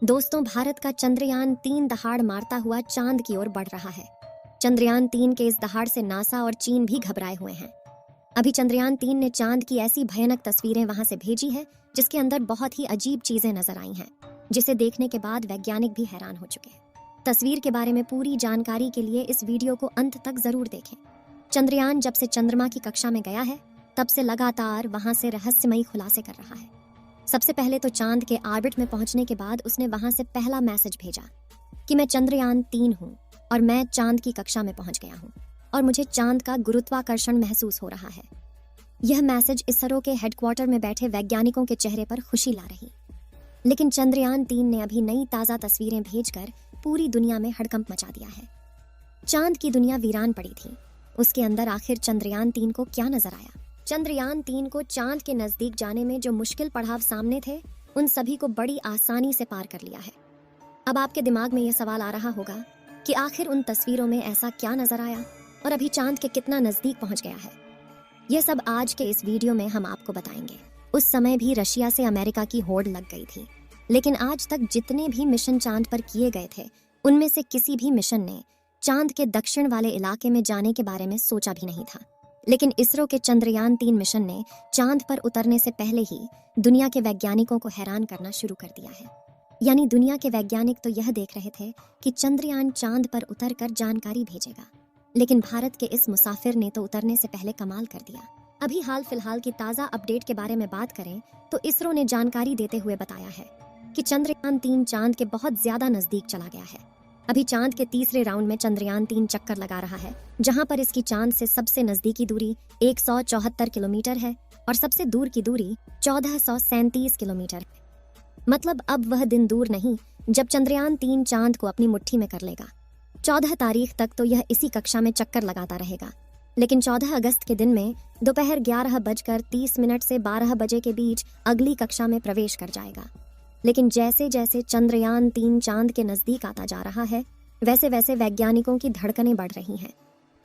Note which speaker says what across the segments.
Speaker 1: दोस्तों, भारत का चंद्रयान-3 दहाड़ मारता हुआ चांद की ओर बढ़ रहा है। चंद्रयान-3 के इस दहाड़ से नासा और चीन भी घबराए हुए हैं। अभी चंद्रयान-3 ने चांद की ऐसी भयानक तस्वीरें वहां से भेजी है जिसके अंदर बहुत ही अजीब चीजें नजर आई हैं, जिसे देखने के बाद वैज्ञानिक भी हैरान हो चुके हैं। तस्वीर के बारे में पूरी जानकारी के लिए इस वीडियो को अंत तक जरूर देखें। चंद्रयान जब से चंद्रमा की कक्षा में गया है, तब से लगातार वहां से रहस्यमयी खुलासे कर रहा है। सबसे पहले तो चांद के ऑर्बिट में पहुंचने के बाद उसने वहां से पहला मैसेज भेजा कि मैं चंद्रयान-3 हूं और मैं चांद की कक्षा में पहुंच गया हूं और मुझे चांद का गुरुत्वाकर्षण महसूस हो रहा है। यह मैसेज इसरो के हेडक्वार्टर में बैठे वैज्ञानिकों के चेहरे पर खुशी ला रही। लेकिन चंद्रयान-3 ने अभी नई ताजा तस्वीरें भेजकर पूरी दुनिया में हड़कंप मचा दिया है। चांद की दुनिया वीरान पड़ी थी। उसके अंदर आखिर चंद्रयान-3 को क्या नजर आया? चंद्रयान-3 को चांद के नजदीक जाने में जो मुश्किल पड़ाव सामने थे, उन सभी को बड़ी आसानी से पार कर लिया है। अब आपके दिमाग में यह सवाल आ रहा होगा कि आखिर उन तस्वीरों में ऐसा क्या नजर आया और अभी चांद के कितना नजदीक पहुंच गया है। यह सब आज के इस वीडियो में हम आपको बताएंगे। उस समय भी रशिया से अमेरिका की होड़ लग गई थी, लेकिन आज तक जितने भी मिशन चांद पर किए गए थे, उनमें से किसी भी मिशन ने चांद के दक्षिण वाले इलाके में जाने के बारे में सोचा भी नहीं था। लेकिन इसरो के चंद्रयान-3 मिशन ने चांद पर उतरने से पहले ही दुनिया के वैज्ञानिकों को हैरान करना शुरू कर दिया है। यानी दुनिया के वैज्ञानिक तो यह देख रहे थे कि चंद्रयान चांद पर उतरकर जानकारी भेजेगा, लेकिन भारत के इस मुसाफिर ने तो उतरने से पहले कमाल कर दिया। अभी हाल फिलहाल की ताजा अपडेट के बारे में बात करें तो इसरो ने जानकारी देते हुए बताया है कि चंद्रयान-3 चांद के बहुत ज्यादा नजदीक चला गया है। अभी चांद के तीसरे राउंड में चंद्रयान-3 चक्कर लगा रहा है, जहां पर इसकी चांद से सबसे नजदीकी दूरी 174 किलोमीटर है और सबसे दूर की दूरी 1437 किलोमीटर है। मतलब अब वह दिन दूर नहीं जब चंद्रयान-3 चांद को अपनी मुट्ठी में कर लेगा। 14 तारीख तक तो यह इसी कक्षा में चक्कर लगाता रहेगा, लेकिन 14 अगस्त के दिन में दोपहर 11:30 से 12 बजे के बीच अगली कक्षा में प्रवेश कर जाएगा। लेकिन जैसे जैसे चंद्रयान-3 चांद के नजदीक आता जा रहा है, वैसे वैसे वैज्ञानिकों की धड़कनें बढ़ रही हैं,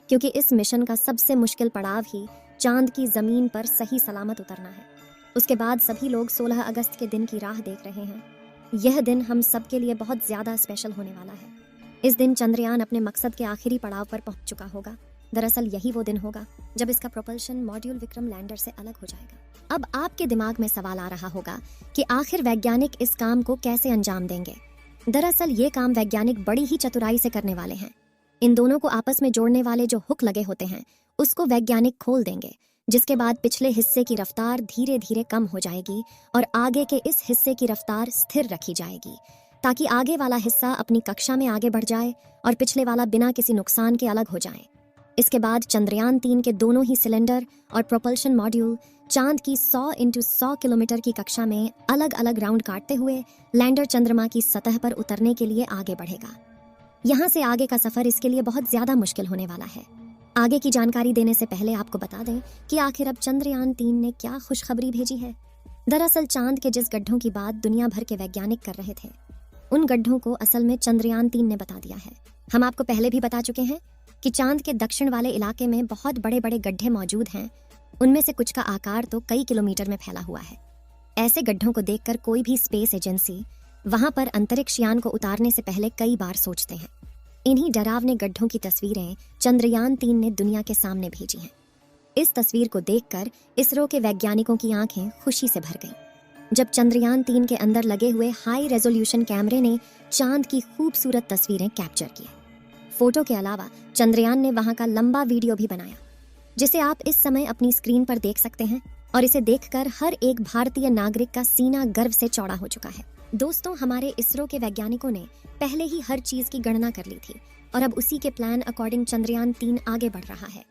Speaker 1: क्योंकि इस मिशन का सबसे मुश्किल पड़ाव ही चांद की जमीन पर सही सलामत उतरना है। उसके बाद सभी लोग 16 अगस्त के दिन की राह देख रहे हैं। यह दिन हम सब के लिए बहुत ज्यादा स्पेशल होने वाला है। इस दिन चंद्रयान अपने मकसद के आखिरी पड़ाव पर पहुंच चुका होगा। दरअसल यही वो दिन होगा जब इसका प्रोपल्शन मॉड्यूल विक्रम लैंडर से अलग हो जाएगा। अब आपके दिमाग में सवाल आ रहा होगा कि आखिर वैज्ञानिक इस काम को कैसे अंजाम देंगे। दरअसल ये काम वैज्ञानिक बड़ी ही चतुराई से करने वाले हैं। इन दोनों को आपस में जोड़ने वाले जो हुक लगे होते हैं, उसको वैज्ञानिक खोल देंगे, जिसके बाद पिछले हिस्से की रफ्तार धीरे धीरे कम हो जाएगी और आगे के इस हिस्से की रफ्तार स्थिर रखी जाएगी, ताकि आगे वाला हिस्सा अपनी कक्षा में आगे बढ़ जाए और पिछले वाला बिना किसी नुकसान के अलग हो जाए। इसके बाद चंद्रयान-3 के दोनों ही सिलेंडर और प्रोपल्शन मॉड्यूल चांद की 100 × 100 किलोमीटर की कक्षा में अलग अलग राउंड काटते हुए लैंडर चंद्रमा की सतह पर उतरने के लिए आगे बढ़ेगा। यहाँ से आगे का सफर इसके लिए बहुत ज्यादा मुश्किल होने वाला है। आगे की जानकारी देने से पहले आपको बता दें कि आखिर अब चंद्रयान-3 ने क्या खुशखबरी भेजी है। दरअसल चांद के जिस गड्ढों की बात दुनिया भर के वैज्ञानिक कर रहे थे, उन गड्ढों को असल में चंद्रयान-3 ने बता दिया है। हम आपको पहले भी बता चुके हैं कि चांद के दक्षिण वाले इलाके में बहुत बड़े बड़े गड्ढे मौजूद हैं। उनमें से कुछ का आकार तो कई किलोमीटर में फैला हुआ है। ऐसे गड्ढों को देखकर कोई भी स्पेस एजेंसी वहां पर अंतरिक्ष यान को उतारने से पहले कई बार सोचते हैं। इन्हीं डरावने गड्ढों की तस्वीरें चंद्रयान-3 ने दुनिया के सामने भेजी हैं। इस तस्वीर को देखकर इसरो के वैज्ञानिकों की आंखें खुशी से भर गईं, जब चंद्रयान-3 के अंदर लगे हुए हाई रेजोल्यूशन कैमरे ने चांद की खूबसूरत तस्वीरें कैप्चर की। फोटो के अलावा चंद्रयान ने वहां का लंबा वीडियो भी बनाया, जिसे आप इस समय अपनी स्क्रीन पर देख सकते हैं, और इसे देखकर हर एक भारतीय नागरिक का सीना गर्व से चौड़ा हो चुका है। दोस्तों, हमारे इसरो के वैज्ञानिकों ने पहले ही हर चीज की गणना कर ली थी और अब उसी के प्लान अकॉर्डिंग चंद्रयान-3 आगे बढ़ रहा है।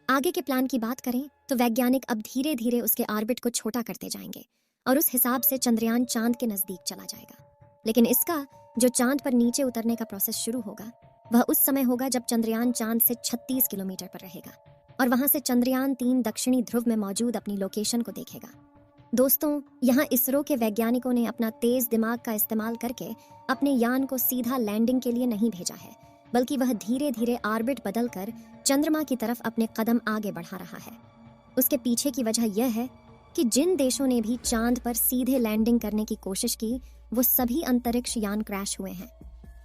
Speaker 1: आगे के प्लान की बात करें तो वैज्ञानिक अब धीरे धीरे उसके ऑर्बिट को छोटा करते जाएंगे और उस हिसाब से चंद्रयान चांद के नजदीक चला जाएगा। लेकिन इसका जो चांद पर नीचे उतरने का प्रोसेस शुरू होगा, वह उस समय होगा जब चंद्रयान चांद से 36 किलोमीटर पर रहेगा और वहां से चंद्रयान-3 दक्षिणी ध्रुव में मौजूद अपनी लोकेशन को देखेगा। दोस्तों, यहाँ इसरो के वैज्ञानिकों ने अपना तेज दिमाग का इस्तेमाल करके अपने यान को सीधा लैंडिंग के लिए नहीं भेजा है, बल्कि वह धीरे धीरे ऑर्बिट बदलकर चंद्रमा की तरफ अपने कदम आगे बढ़ा रहा है। उसके पीछे की वजह यह है कि जिन देशों ने भी चांद पर सीधे लैंडिंग करने की कोशिश की, वो सभी अंतरिक्ष यान क्रैश हुए हैं।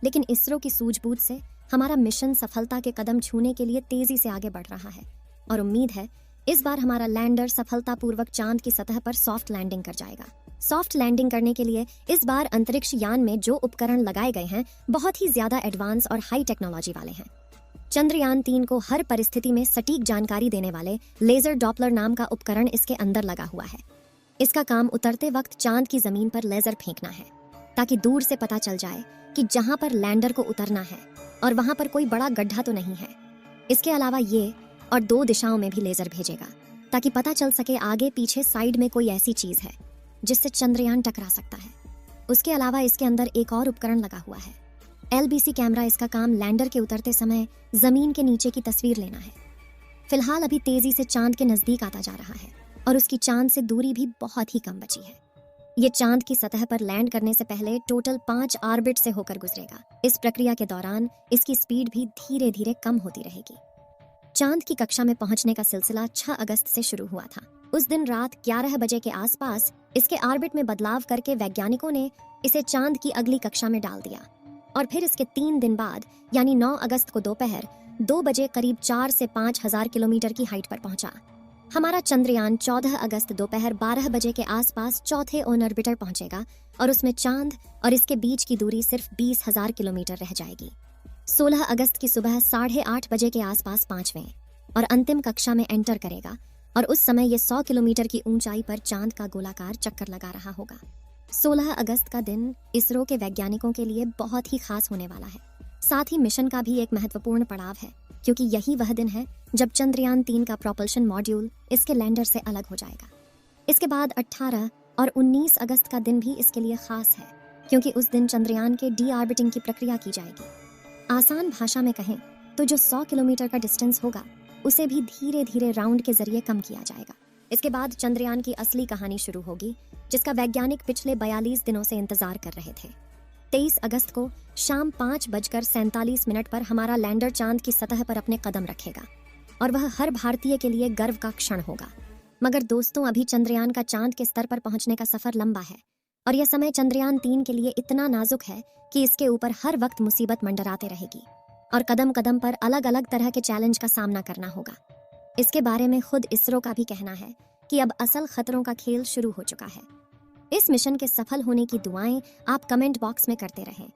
Speaker 1: लेकिन इसरो की सूझबूझ से हमारा मिशन सफलता के कदम छूने के लिए तेजी से आगे बढ़ रहा है और उम्मीद है इस बार हमारा लैंडर सफलतापूर्वक चांद की सतह पर सॉफ्ट लैंडिंग कर जाएगा। सॉफ्ट लैंडिंग करने के लिए इस बार अंतरिक्ष यान में जो उपकरण लगाए गए हैं बहुत ही ज्यादा एडवांस और हाई टेक्नोलॉजी वाले हैं। चंद्रयान 3 को हर परिस्थिति में सटीक जानकारी देने वाले लेजर डॉपलर नाम का उपकरण इसके अंदर लगा हुआ है। इसका काम उतरते वक्त चांद की जमीन पर लेजर फेंकना है ताकि दूर से पता चल जाए कि जहां पर लैंडर को उतरना है और वहां पर कोई बड़ा गड्ढा तो नहीं है। इसके अलावा ये और 2 दिशाओं में भी लेजर भेजेगा ताकि पता चल सके आगे पीछे साइड में कोई ऐसी चीज है जिससे चंद्रयान टकरा सकता है। उसके अलावा इसके अंदर एक और उपकरण लगा हुआ है, LBC कैमरा। इसका काम लैंडर के उतरते समय जमीन के नीचे की तस्वीर लेना है। फिलहाल अभी तेजी से चांद के नजदीक आता जा रहा है और उसकी चांद से दूरी भी बहुत ही कम बची है। ये चांद की सतह पर लैंड करने से पहले टोटल 5 ऑर्बिट से होकर गुजरेगा। इस प्रक्रिया के दौरान इसकी स्पीड भी धीरे धीरे कम होती रहेगी। चांद की कक्षा में पहुंचने का सिलसिला 6 अगस्त से शुरू हुआ था। उस दिन रात 11 बजे के आसपास इसके ऑर्बिट में बदलाव करके वैज्ञानिकों ने इसे चांद की अगली कक्षा में डाल दिया और फिर इसके 3 दिन बाद यानी 9 अगस्त को दोपहर 2 बजे करीब 4 से 5 हजार किलोमीटर की हाइट पर पहुंचा। हमारा चंद्रयान 14 अगस्त दोपहर 12 बजे के आसपास चौथे ऑन ऑर्बिटर पहुंचेगा और उसमें चांद और इसके बीच की दूरी सिर्फ 20,000 किलोमीटर रह जाएगी। 16 अगस्त की सुबह 8:30 बजे के आसपास 5वें और अंतिम कक्षा में एंटर करेगा और उस समय ये 100 किलोमीटर की ऊंचाई पर चांद का गोलाकार चक्कर लगा रहा होगा। 16 अगस्त का दिन इसरो के वैज्ञानिकों के लिए बहुत ही खास होने वाला है। साथ ही मिशन का भी एक महत्वपूर्ण पड़ाव है क्योंकि यही वह दिन है जब चंद्रयान 3 का प्रोपल्शन मॉड्यूल इसके लैंडर से अलग हो जाएगा। इसके बाद 18 और 19 अगस्त का दिन भी इसके लिए खास है क्योंकि उस दिन चंद्रयान के डी ऑर्बिटिंग की प्रक्रिया की जाएगी। आसान भाषा में कहें तो जो 100 किलोमीटर का डिस्टेंस होगा उसे भी धीरे धीरे राउंड के जरिए कम किया जाएगा। इसके बाद चंद्रयान की असली कहानी शुरू होगी जिसका वैज्ञानिक पिछले 42 दिनों से इंतजार कर रहे थे। 23 अगस्त को शाम 5:47 पर हमारा लैंडर चांद की सतह पर अपने कदम रखेगा और वह हर भारतीय के लिए गर्व का क्षण होगा। मगर दोस्तों, अभी चंद्रयान का चांद के स्तर पर पहुंचने का सफर लंबा है और यह समय चंद्रयान 3 के लिए इतना नाजुक है कि इसके ऊपर हर वक्त मुसीबत मंडराते रहेगी और कदम कदम पर अलग अलग तरह के चैलेंज का सामना करना होगा। इसके बारे में खुद इसरो का भी कहना है कि अब असल खतरों का खेल शुरू हो चुका है। इस मिशन के सफल होने की दुआएं आप कमेंट बॉक्स में करते रहें।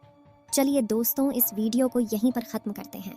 Speaker 1: चलिए दोस्तों, इस वीडियो को यहीं पर खत्म करते हैं।